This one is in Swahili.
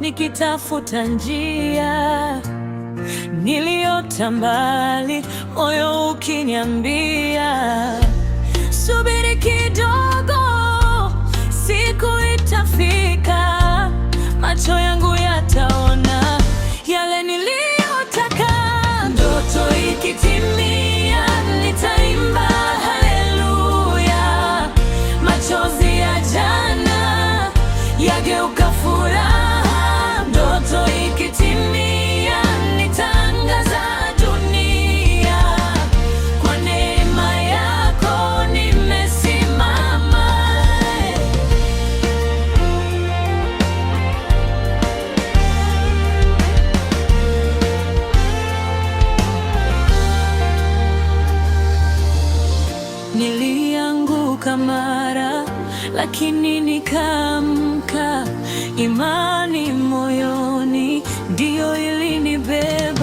nikitafuta njia. Niliota mbali, moyo ukiniambia, subiri kidogo, siku itafika, macho yangu yataona yale niliyotaka. Ndoto ikitimia, nitaimba haleluya. Machozi ya jana yageuka furaha. Ndoto ikitimia, nitaangaza dunia. Kwa neema yako nimesimama. Nilianguka mara, lakini nikaamka. Imani moyoni ndiyo ilinibeba.